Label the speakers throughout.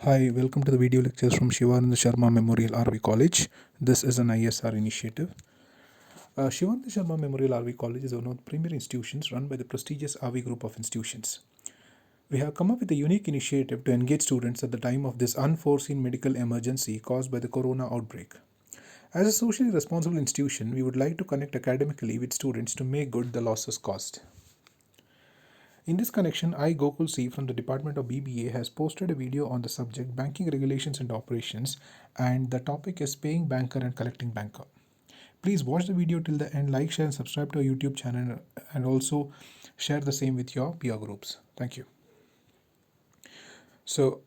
Speaker 1: Hi, welcome to the video lectures from Shivananda Sharma Memorial RV College. This is an ISR initiative. Shivananda Sharma Memorial RV College is one of the premier institutions run by the prestigious RV group of institutions. We have come up with a unique initiative to engage students at the time of this unforeseen medical emergency caused by the corona outbreak. As a socially responsible institution, we would like to connect academically with students to make good the losses caused. In this connection, I, Gokul C from the Department of BBA, has posted a video on the subject Banking Regulations and Operations, and the topic is Paying Banker and Collecting Banker. Please watch the video till the end, like, share and subscribe to our YouTube channel, and also share the same with your peer groups. Thank you. So,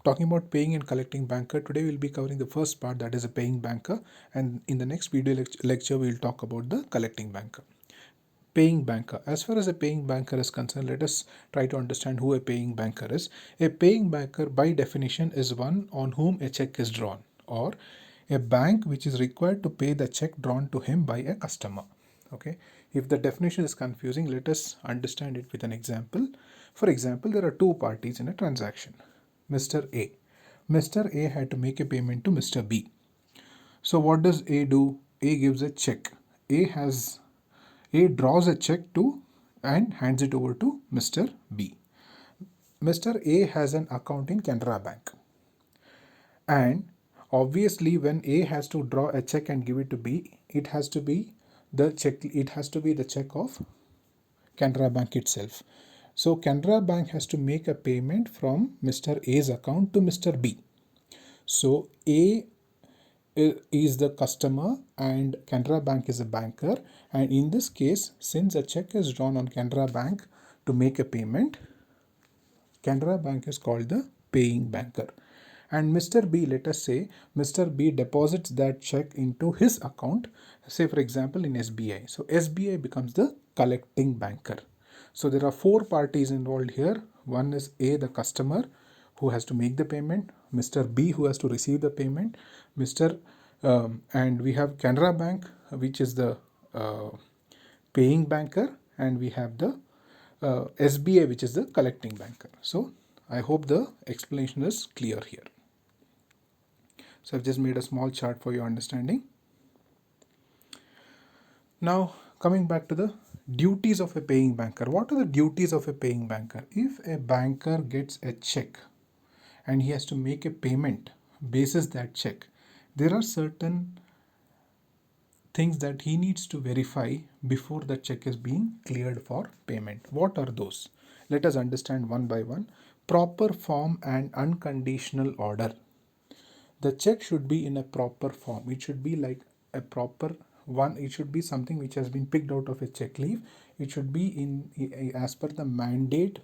Speaker 1: talking about paying and collecting banker, today we'll be covering the first part, that is a paying banker, and in the next video lecture we'll talk about the collecting banker. Paying banker. As far as a paying banker is concerned, let us try to understand who a paying banker is. A paying banker, by definition, is one on whom a check is drawn, or a bank which is required to pay the check drawn to him by a customer. Okay. If the definition is confusing, let us understand it with an example. For example, there are two parties in a transaction. Mr. A. Mr. A had to make a payment to Mr. B. So what does A do? A gives a check. A draws a check to and hands it over to Mr. B. Mr. A has an account in Canara Bank. And obviously when A has to draw a check and give it to B, it has to be the check of Canara Bank itself. So Canara Bank has to make a payment from Mr. A's account to Mr. B. So A is the customer and Canara Bank is a banker, and in this case, since a check is drawn on Canara Bank to make a payment, Canara Bank is called the paying banker. And Mr. B, let us say Mr. B deposits that check into his account, say for example in SBI. So SBI becomes the collecting banker. So there are four parties involved here. One is A, the customer, who has to make the payment, Mr. B, who has to receive the payment, and we have Canara Bank, which is the paying banker, and we have the SBI, which is the collecting banker. So I hope the explanation is clear here. So I've just made a small chart for your understanding. Now coming back to the duties of a paying banker. What are the duties of a paying banker? If a banker gets a check and he has to make a payment basis that check, there are certain things that he needs to verify before the check is being cleared for payment. What are those? Let us understand one by one. Proper form and unconditional order. The check should be in a proper form. It should be like a proper one. It should be something which has been picked out of a check leaf. It should be in as per the mandate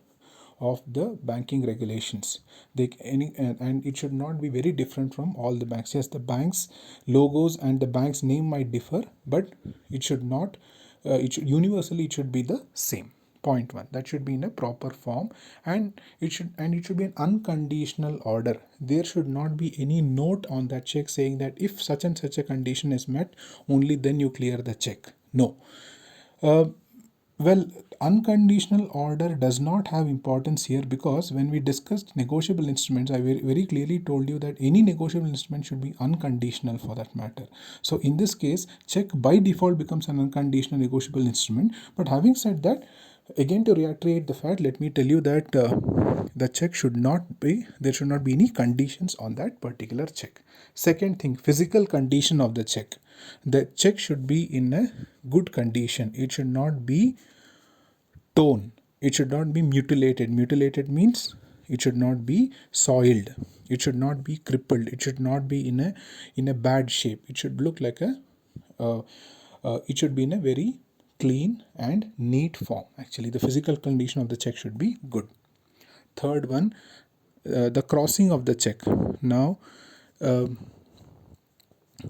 Speaker 1: of the banking regulations. And it should not be very different from all the banks. Yes, the banks logos and the bank's name might differ, but it should not universally it should be the same. Point one, that should be in a proper form, and it should be an unconditional order. There should not be any note on that check saying that if such and such a condition is met, only then you clear the check. No. Well, unconditional order does not have importance here, because when we discussed negotiable instruments, I very clearly told you that any negotiable instrument should be unconditional for that matter. So in this case, check by default becomes an unconditional negotiable instrument. But having said that, again to reiterate the fact, let me tell you that the check should not be, there should not be any conditions on that particular check. Second thing, physical condition of the check. The check should be in a good condition. It should not be torn. It should not be mutilated. Mutilated means it should not be soiled. It should not be crippled. It should not be in a bad shape. It should look like it should be in a very clean and neat form. Actually, the physical condition of the check should be good. Third one, the crossing of the check. Now,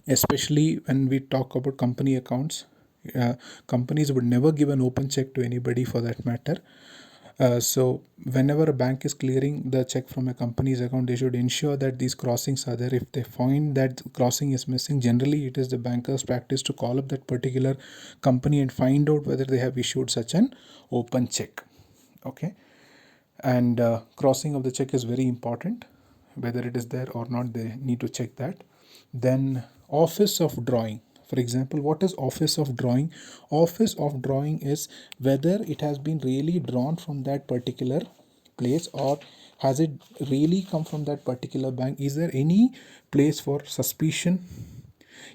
Speaker 1: especially when we talk about company accounts, companies would never give an open check to anybody for that matter. So whenever a bank is clearing the check from a company's account, they should ensure that these crossings are there. If they find that crossing is missing, generally it is the banker's practice to call up that particular company and find out whether they have issued such an open check. Okay. And crossing of the check is very important. whether it is there or not, they need to check that. Then office of drawing. For example, what is office of drawing? Office of drawing is whether it has been really drawn from that particular place, or has it really come from that particular bank. Is there any place for suspicion?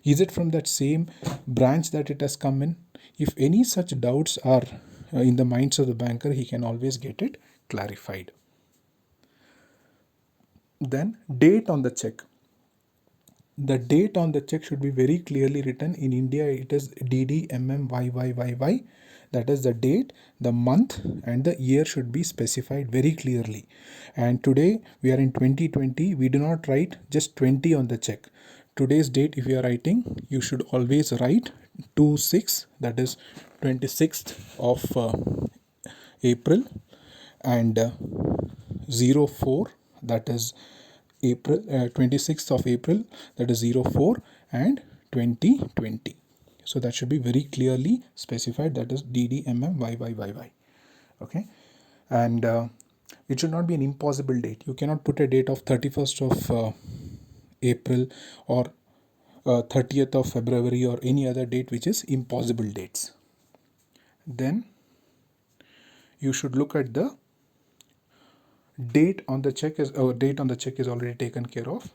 Speaker 1: Is it from that same branch that it has come in? If any such doubts are in the minds of the banker, he can always get it clarified. Then date on the check. The date on the check should be very clearly written. In India, it is DDMMYYYY. That is the date, the month, and the year should be specified very clearly. And today we are in 2020. We do not write just 20 on the check. Today's date, if you are writing, you should always write 26, that is 26th of April, and 04, that is April, 26th of April, that is 04, and 2020. So that should be very clearly specified, that is DDMMYYYY. Okay, and it should not be an impossible date. You cannot put a date of 31st of April or 30th of February or any other date which is impossible dates. Then you should look at the date on the check. Date on the check is already taken care of.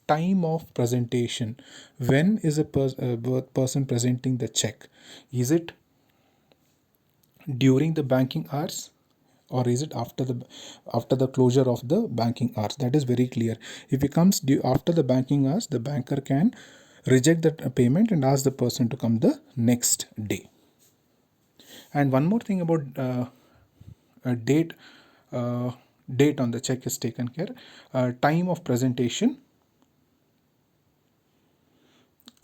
Speaker 1: Time of presentation. When is a person presenting the check? Is it during the banking hours, or is it after the closure of the banking hours? That is very clear. If it comes after the banking hours, the banker can reject that payment and ask the person to come the next day. And one more thing about date on the check is taken care. Time of presentation.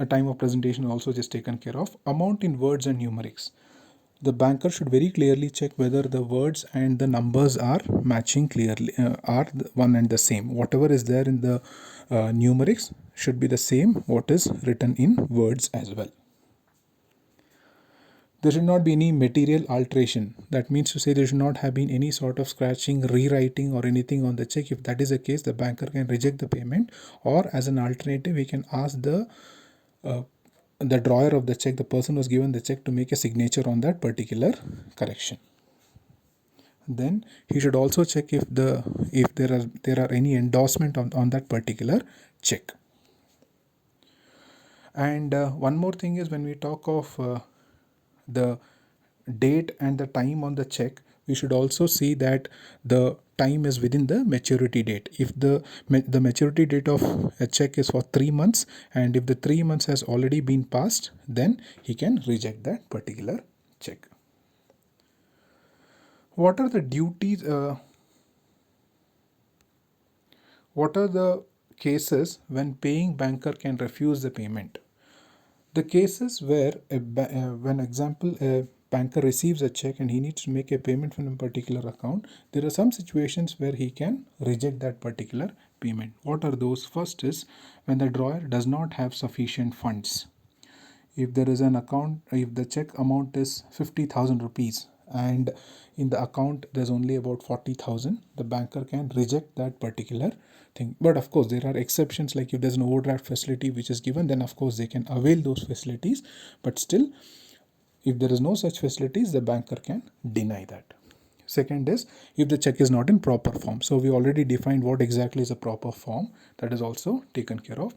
Speaker 1: A time of presentation also just taken care of. Amount in words and numerics. The banker should very clearly check whether the words and the numbers are matching clearly, are one and the same. Whatever is there in the numerics should be the same what is written in words as well. There should not be any material alteration. That means to say there should not have been any sort of scratching, rewriting or anything on the check. If that is the case, the banker can reject the payment, or as an alternative, we can ask the drawer of the check, the person who was given the check, to make a signature on that particular correction. Then he should also check if there are any endorsement on that particular check. And one more thing is, when we talk of the date and the time on the check, we should also see that the time is within the maturity date. If the maturity date of a check is for 3 months, and if the 3 months has already been passed, then he can reject that particular check. What are the duties? What are the cases when paying banker can refuse the payment? The cases where when example a banker receives a check and he needs to make a payment from a particular account, there are some situations where he can reject that particular payment. What are those? First is when the drawer does not have sufficient funds. If there is an account, if the check amount is 50,000 rupees and in the account there's only about 40,000, the banker can reject that particular thing. But of course there are exceptions, like if there's an overdraft facility which is given, then of course they can avail those facilities. But still, if there is no such facilities, the banker can deny that. Second is if the check is not in proper form. So we already defined what exactly is a proper form. That is also taken care of.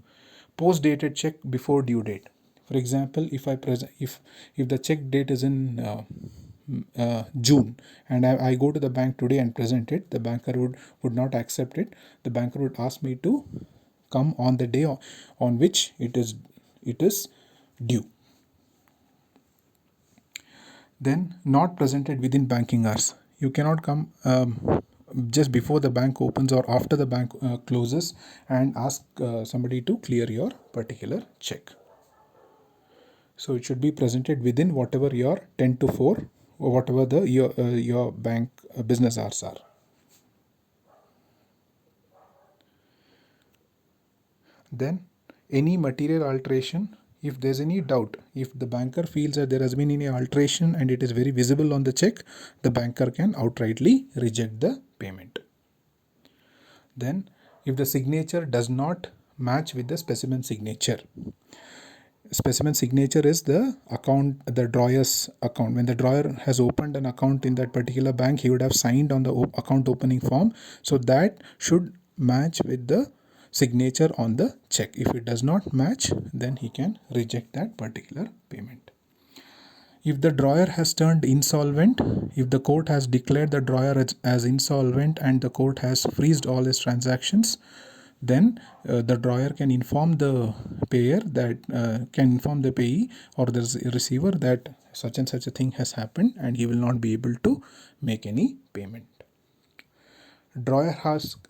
Speaker 1: Post dated check before due date. For example, if the check date is in June and I go to the bank today and present it, the banker would not accept it. The banker would ask me to come on the day on which it is due. Then not presented within banking hours. You cannot come just before the bank opens or after the bank closes and ask somebody to clear your particular check. So it should be presented within whatever your 10 to 4 or whatever your bank business hours are. Then any material alteration. If there's any doubt, if the banker feels that there has been any alteration and it is very visible on the check, the banker can outrightly reject the payment. Then if the signature does not match with the specimen signature. Specimen signature is the account, the drawer's account. When the drawer has opened an account in that particular bank, he would have signed on the account opening form. So that should match with the signature on the check. If it does not match, then he can reject that particular payment. If the drawer has turned insolvent, if the court has declared the drawer as insolvent and the court has freezed all his transactions, then the drawer can inform the payer that can inform the payee or the receiver that such and such a thing has happened and he will not be able to make any payment. Drawer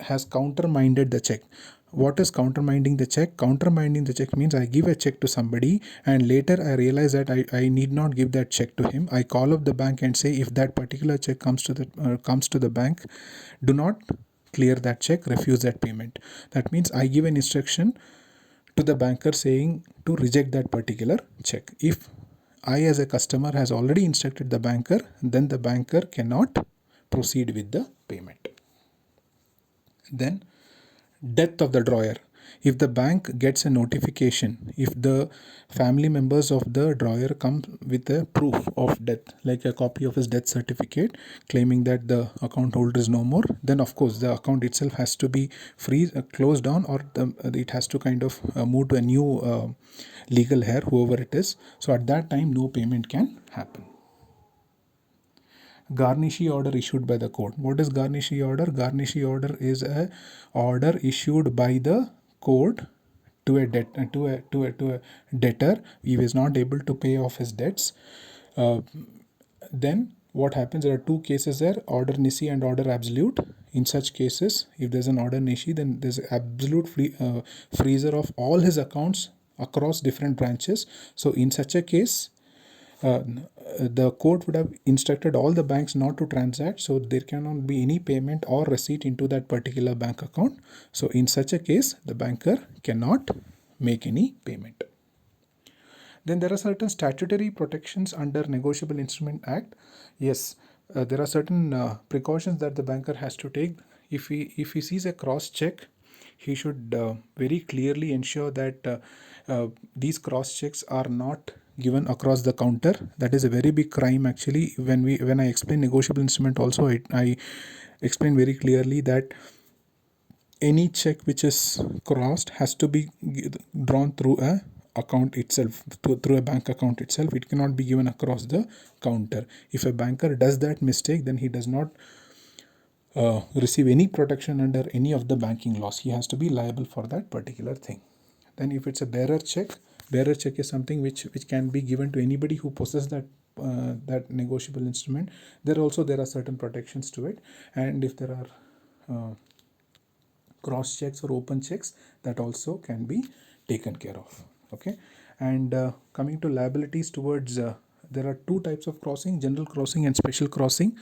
Speaker 1: has countermanded the check. What is countermanding the check? Countermanding the check means I give a check to somebody and later I realize that I need not give that check to him. I call up the bank and say, if that particular check comes to the bank, do not clear that check, refuse that payment. That means I give an instruction to the banker saying to reject that particular check. If I as a customer has already instructed the banker, then the banker cannot proceed with the payment. Then death of the drawer. If the bank gets a notification, if the family members of the drawer come with a proof of death, like a copy of his death certificate claiming that the account holder is no more, then of course the account itself has to be closed down, or it has to kind of move to a new legal heir, whoever it is. So at that time, no payment can happen. Garnishee order issued by the court. What is garnishee order? Garnishee order is a order issued by the court to a debtor. He was not able to pay off his debts. Then what happens? There are two cases there: order nisi and order absolute. In such cases, if there's an order nisi, then there's absolute freezer of all his accounts across different branches. So in such a case, the court would have instructed all the banks not to transact, so there cannot be any payment or receipt into that particular bank account. So in such a case, the banker cannot make any payment. Then there are certain statutory protections under Negotiable Instrument Act. Yes, there are certain precautions that the banker has to take. If he sees a cross check, he should very clearly ensure that these cross checks are not given across the counter. That is a very big crime actually. When I explain negotiable instrument also, I explain very clearly that any check which is crossed has to be drawn through a account itself, through a bank account itself. It cannot be given across the counter. If a banker does that mistake, then he does not receive any protection under any of the banking laws. He has to be liable for that particular thing. Then if it's a bearer check is something which can be given to anybody who possesses that negotiable instrument. There are certain protections to it. And if there are cross checks or open checks, that also can be taken care of. Okay. And coming to liabilities towards there are two types of crossing: general crossing and special crossing.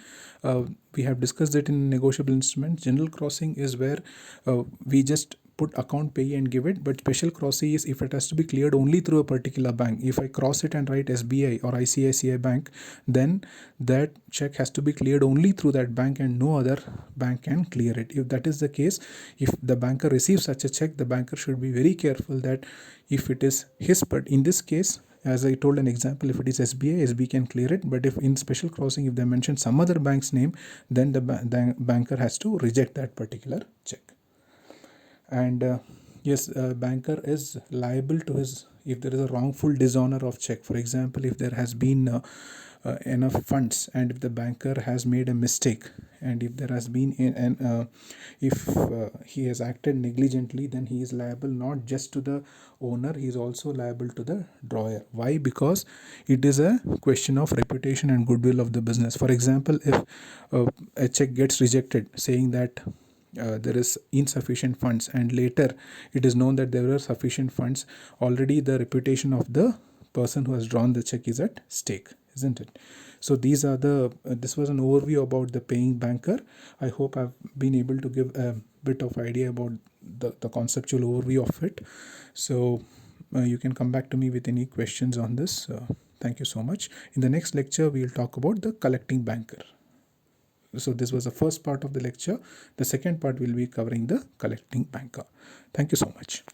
Speaker 1: We have discussed it in negotiable instruments. General crossing is where we just put account payee and give it, but special crossing is if it has to be cleared only through a particular bank. If I cross it and write SBI or ICICI Bank, then that check has to be cleared only through that bank and no other bank can clear it. If that is the case, if the banker receives such a check, the banker should be very careful that if it is his, but in this case, as I told an example, if it is SBI, SB can clear it. But if in special crossing, if they mention some other bank's name, then the banker has to reject that particular check. And yes, banker is liable to his, if there is a wrongful dishonor of check. For example, if there has been enough funds and if the banker has made a mistake, and if there has been if he has acted negligently, then he is liable not just to the owner, he is also liable to the drawer. Why? Because it is a question of reputation and goodwill of the business. For example, if a check gets rejected saying that there is insufficient funds, and later it is known that there were sufficient funds, already the reputation of the person who has drawn the check is at stake, isn't it? So these are this was an overview about the paying banker. I hope I've been able to give a bit of idea about the conceptual overview of it. So you can come back to me with any questions on this. Thank you so much. In the next lecture, we'll talk about the collecting banker. So this was the first part of the lecture. The second part will be covering the collecting banker. Thank you so much.